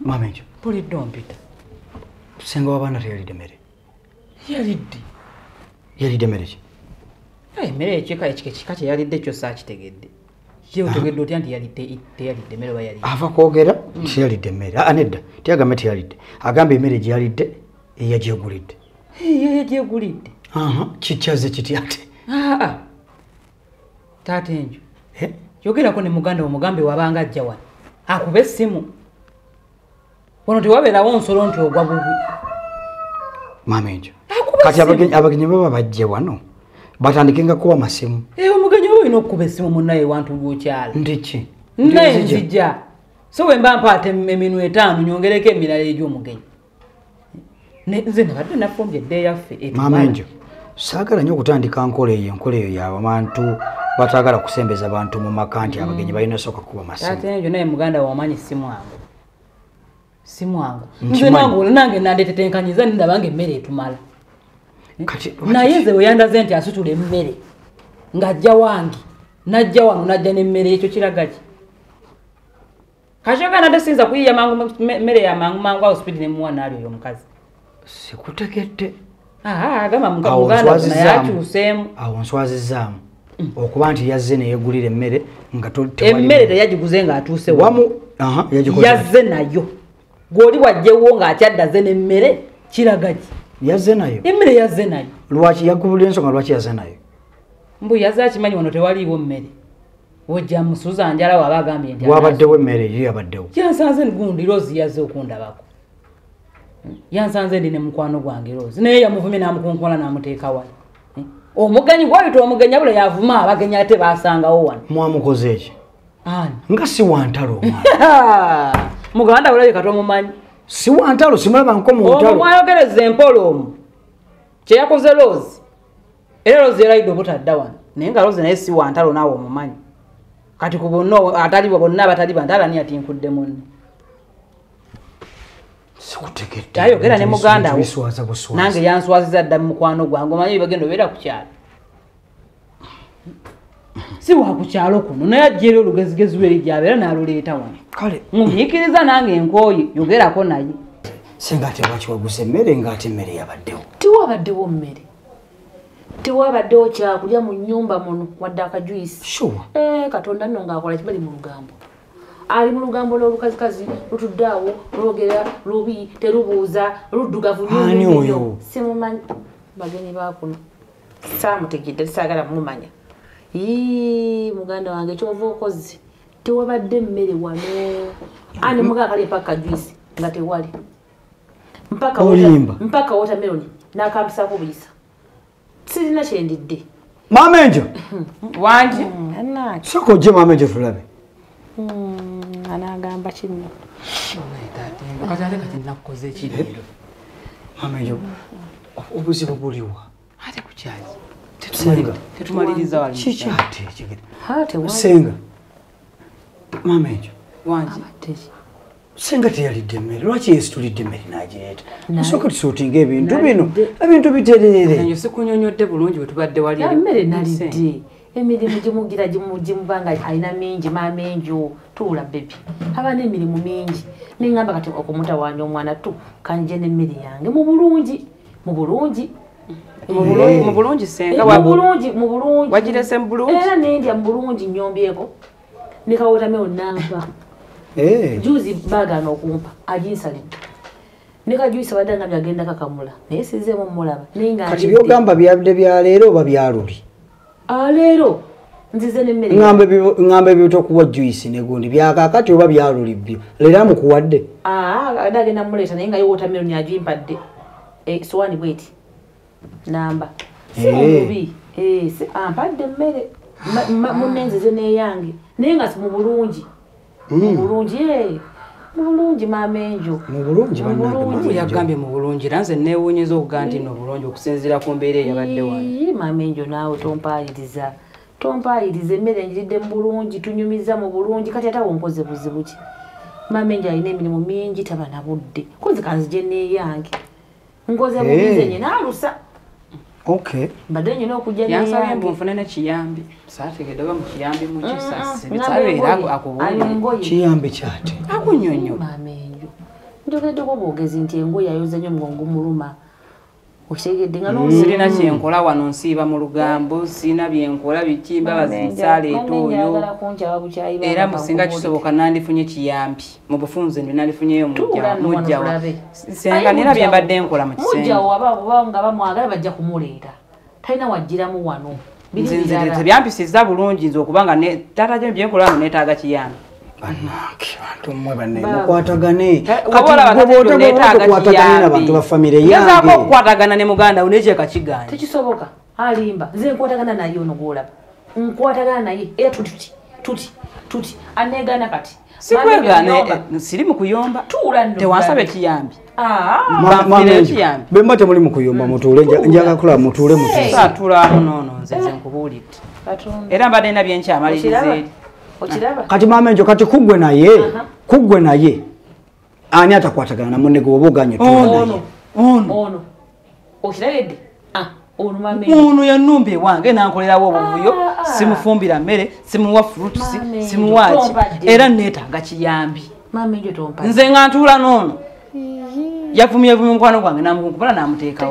Mamenjo. Puli dompita. Senga wabana teyalidde mmere. Yalidde. Yalidde mmere ki? Mmere ekika kye yalidde kyo saakitegedde. Ye otegedde otya nti teyalidde mmere oba yalidde? Ava kwogera teyalidde mmere. Nedda teyagamba teyalidde. Agamba emmere gye yalidde eyagyegulidde. Yagyegulidde. Kikyaze kiti ate. Taata enjo. Yogerako ne muganda omugambe wabanga ajja wano. Akube essimu. Wano tewabeerawo nsolo nti ogwa bubi. Mamenjo. Kati abagenyi baba bajje wano. Batandikenga kuwa masimu. Omugenyi oba olina okukuba essimu munnaye wantu lw'okyala. Ndiki? Naye nzija. So bwe mba mpaata eminwe 5 nyongereko emirala egy'omugenyi. Nze nabadde nafumbye edde yaffe. Mamenjo. Saagala nnyo okutandika nkola eyo y'abantu batagala kusembeza bantu mu maka nti abagenyi balina soka kuba masimu. Taata enjo naye muganda wamanyi simu wangu. Simu wangu. Nze nange nandetetenkanyiza ndabanga emmere etumala. Naye nze bwe yandaze nti asitula emmere ng'ajja wange najja wano najja n'emmere ekyo kiraga ki? Kashoka nadde sinza kuyiya mangu mmere ya mangu awo speed ne muwa naali oyo omukazi. Sikutegedde. Agamba muganda naye akyuseemu. Awo nswazizaamu. Okuba nti yazze ne yeegulira emmere nga emmere teyagiguze ng'atuuse wamu. Yazze nayo. Gw'oli bw'ajjewo ng'akyaddaze n'emmere kiraga ki? Yazze nayo. Emmere yazze nayo. Lwaki yakubulira ensonga lwaki yazze nayo? Mbu yazze akimanyi wano tewaliiwo mmere. Ojja musuza njala waba agambye nti wabaddewo emmere yo yabaddewo. Yansanze gundi Rose yazze okundabako. Yansanze ndi ne mukwano gwange Rose. Naye yamuvumye n'amukunkola n'amuteeka wano. Omugenyi gwayita omugenyi abula yavuma abagenyi ate basangawo wano. Mwamukoze ki? Ani? Nga si wantalo omwana. Muganda wulayo kati omumanyi. Si wantalo simulaba nko mu ntalo. Omwayogereza empolo omu. Kye yakoze Rose. Era Rose erayidde obutadda wano. Naye nga Rose naye si wantalo naawe omumanyi. Kati ku bonna atali bonna abatali bantala ni atinkudde munne. Sikutegedde. Ayogera ne muganda we. Nange yanswaziza dda mukwano gwange omanyi bagenda obeera ku kyalo. Si wa ku kyalo kuno naye ajjere olugezigezi lwe lijjabeera n'aluleeta wano. Kale munyikiriza nange enkooye yogerako naye. Singa ate lwaki waguze emmere ng'ate emmere yabaddewo? Tiwabaddewo mmere. Tiwabaddewo kyakulya mu nnyumba muno wadde akajuyisi. Sure. Katonda nno ng'akola kibali mu lugambo. Ali mu lugambo n'olukazikazi lutudde awo lwogera lubi terubuuza luddugavu nnyo. Simumanyi bagenyi baakuno. Saamutegedde saagala mumanya. Muganda wange kyova okoze. Tiwabadde mmere wano. Ani mugakali paka juice nga tewali. Mpaka watermelon n'akampisako buyisa. Sirina kyendidde. Mamenjo. Wangi. Soko je mamenjo tulabe. Anagamba kinno. Kati nakukoze ekiriro. Mamenjo. Obuzibu buliwa. Ate kukyazi. Senga. Tetumaliriza wali. Kikyate kigere. Hate wali. Senga. Mamenjo. Wangi. Senga teyalidde emmere. Lwaki yesitulidde emmere n'agireeta? Nsooka tusootinga ebintu bino. Ebintu biterere. Nyo sikunyonyodde bulungi bwe tubadde wali. Emmere nalidde. Emirimu gimugira gimubanga alina mingi mamenjo tuula bebi. Abana emirimu mingi. Ningamba kati okumuta wange omwana tu kanje n'emmere yange mu bulungi. Mu bulungi senga mu bulungi. Wagirese mu bulungi. Era nendya mu bulungi nnyombyeko. Nikawotame onamba. Juzi bagana okumpa aginsalidde. Nikajuisa badanga byagenda kakamula. Naye sizemu mulaba. Ninga kati byogamba byabde bya leero oba byaluli. Leero nzize n'emmere. Ngambe byotokuwa juice ne gundi byakakati oba byaluli byo. Leero mukuwadde. Adagenda muleeta naye nga yo watermelon agimpadde. Swani bweti. Namba. Simubi. Ampadde emmere. Munenzize n'eyange. Naye nga si mu bulungi. Mu bulungi mamenjo. Mu bulungi bannange. Yagambye mu bulungi ranze neewunyeza okugandi no bulungi okusinzira ku mbeera eyabadde wano. Mamenjo naawe tompayiriza. Tompayiriza emmere njiridde mu bulungi tunyumiza mu bulungi kati ate wonkoze buzibu ki. Mamenjo alina emirimu mingi taba na budde. Kozi kanzije n'eyange. Nkoze bubize nye n'alusa. Okay. Mbadde nyina okujja yansabye mbu nfune ne kiyambi saategedde oba mu kiyambi mu kisasi bitsabeera akubuulire kiyambi kyate akunyonyo mamenjo njogeddeko bwogezi nti engoye ayoza nnyo mugongo muluma okitegedde nga sirina kyenkola wano nsiiba mu lugambo sirina byenkola bikimba bazinsaleeta oyo era musinga kisoboka nandifunye kiyambi mu bufunze ndi nandifunyeyo mujjawa senga nera byembadde nkola mu kisenge mujjawa aba nga bamwagala bajja kumuleeta talina wajjiramu wano nze tebyampisiza bulungi nze okubanga taata gye byenkola wano neetaaga kiyambi mukwatagane abantu ba famire yange okukwatagana ne muganda uneje kachiganya tekisoboka alimba nze nkwatagana naye ono gwolaba nkwatagana naye era tuti anegana kati sikwegana siri mu kuyomba tewansabe kiyambi bemba temuli mu kuyomba mutuule njaga kula mutuule mutuula nono nze nkubuulidde era mbadde na byenkyamaliriza kati mamenjo kati kugwe naye ani atakwatagana na munne gwe oboganye ono okirabedde ono yanumba ewange nankolerawo obuvuyo simufumbira mmere simuwa fruits simuwaki era neetaaga kiyambi nze nga ntuula n'ono yavumye mukwano gwange namukumpala namuteeka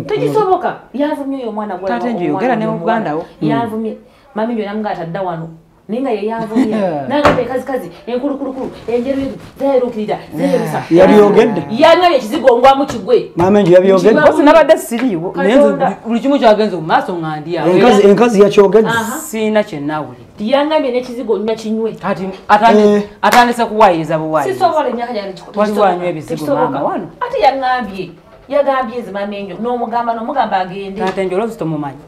tekisoboka yavumye oyo omwana tate njo yogera ne muganda wo yavumye mami njo namugala tadda wano ninga ye yavumye nangabe kazikazi enkulukulu enjeru zeerukirira zeerusa yabiyogedde yangabe ekizigo ngwamu kigwe mami njo yabiyogedde bose nabadde siriiwo nayenze buli kimu kyagenze mu maaso ngandi awo enkazi yakyogedde siina kyenawuli yangabe n'ekizigo nyuma kinywe kati atandise kuwaayiriza buwaayiza sisobola emyaka gyange waliwanywa ebizigo maama wano ate yagambye ezimamenjo n'omugamba agende ate njo olwozito mumanyi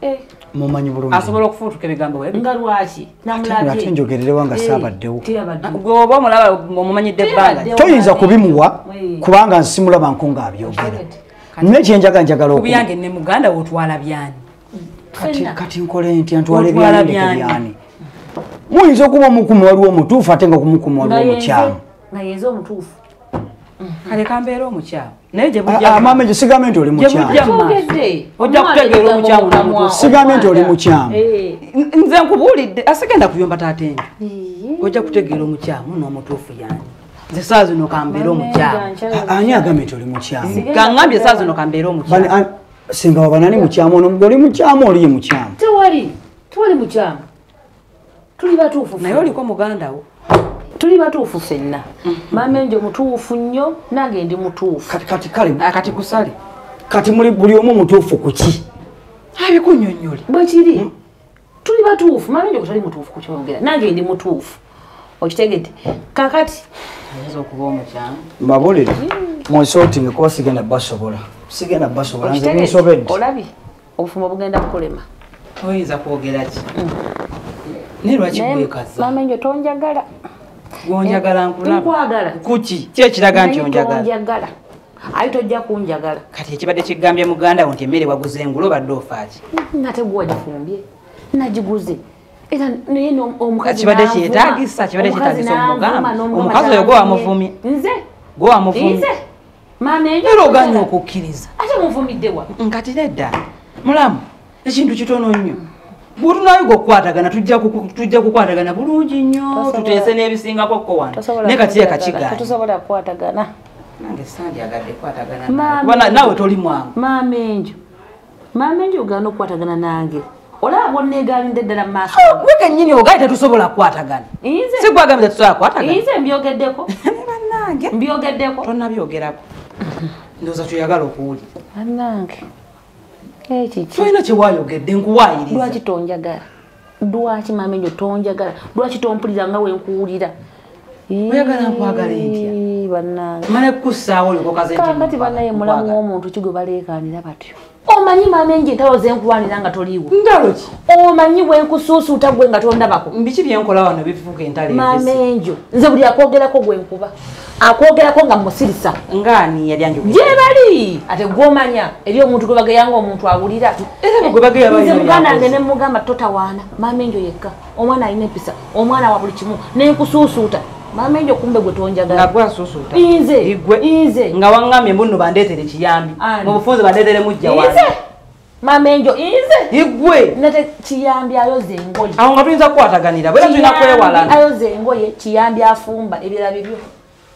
mumanyi bulungi asobola okufuutuka ebigambo webi nga lwaki ate njogererewa nga saabaddewo gwe oba omulaba omumanyidde ebbanga toyinza kubimuwa kubanga nsimulaba nko ng'abyogera nekyenjagala kubiyange ne muganda wotwala byani kati nkole ntya ntwala byani muyinza okuba omukumi waliwo omutuufu ate nga kumukumi waliwo omukyamu nga yenze omutuufu kale kambeera omukyamu naye gye mama ekyo sigambe nti oli mukyamu ojja kutegeera omukyamu namutuufu sigambe nti oli mukyamu nze nkubuulidde asigenda kuyomba taata enjo ojja kutegeera omukyamu n'omutuufu yani nze saa zino kambeera omukyamu ani agambye nti oli mukyamu kaŋŋambye saa zino kambeera omukyamu singa wabanani mukyamu ono oli mukyamu oli ye mukyamu tewali mukyamu tuli batuufu naye oliko muganda wo tuli batuufu ffenna maama enjo mutuufu nnyo nange ndi mutuufu kati kusale kati muli buli omu mutuufu kuki abikunyonyole bwekiri tuli batuufu maama enjo kutali mutuufu kukyogera nange ndi mutuufu okitegedde kakati ayinza okuba omukyamu mbabulire munsootinge kuba sigenda basobola nze binsobedde olabye obufumbo bugenda kukolema oyinza kwogera ki naye lwaki gwekaza maama enjo tonjagala gonjagala nkulaba kuki ki ekiraga nti onjagala ayi tojja kunjagala kati ekibadde kigambye muganda wo nti emmere waguze engulu obadde ofaaki nate gwe wagifumbye nagiguze era naye omukazi kibadde kyetaagisa omugamba omukazi oyo gwe wamuvumye nze maama enjo era oganye okukkiriza ate muvumiddewa nkati nedda mulamu ekintu kitono nnyo bwetunayiga okukwatagana tujja kukwatagana bulungi nnyo tuteese n'ebisingako ko wano naye kati yekakiganya tusobola kukwatagana nange sandyagadde kwatagana naawe toli mwangu maama enjo ogaana okukwatagana nange olaba bonneegalinde ddala mu maaso gwe kennyini ogaye tetusobola kukwatagana si gwagambye tetusobola kukwatagana nze mbyogeddeko bannange mbyogeddeko tonnabyogerako ndowooza tuyagala okuwulira bannange tolina kyewayogedde nkuwaayiriza lwaki tonjagala lwaki maama enjo tonjagala lwaki tompulira nga wenkuwulira oyagala nkwagala entya bannange mane kukussaawo olyokokazenkati bannaye mulamu w'omuntu ki gwe baleekaanira batyo omanyi maama enjo entalo zenkuwanira nga toliiwo ndalo ki omanyi bwenkusuusuuta gwe nga tondabako biki byenkola wano bifuuka entalo maama enjo nze buli akwogerako gwenkuba akwogerako nga musirisa ngaani yali anjo gye bali ate gwomanya eri omuntu gwe bageyanga omuntu awulira era gwe bageya nze muganda wange ne mugamba totawaana maama enjo yekka omwana alina empisa omwana wa buli kimu nenkusuusuuta maama enjo kumbe gwe tonjagala nga gwasuusuuta nze nga waŋŋambye mbu nno bandeetere kiyambi mu bufunze bandeetere mujja wange mamenjo inze igwe nate kiyambi ayoze engoye awo nga tuyinza kukwataganira bwera tulina kwewalana ayoze engoye kiyambi afumba ebirala bibyo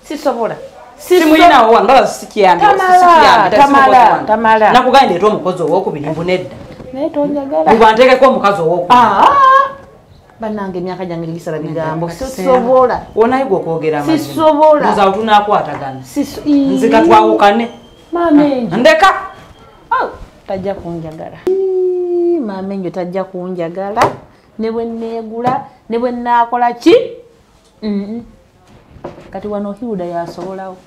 sisobola simuyinawo wandala sikiyambi tamala nakugambye ndeeta omukozi owokubiri mbunedda naye tonjagala ubanteekeko omukazi owokubiri bannange emyaka gyange gisala bigambo sisobola wonaye gwe okwogera sisobola ozawo tunakwatagana nzika twawukane mamenjo ndeka tajja kunjagala mamenjo tajja kunjagala ne bwe neegula ne bwe naakola ki kati wano Hilda yasobolawo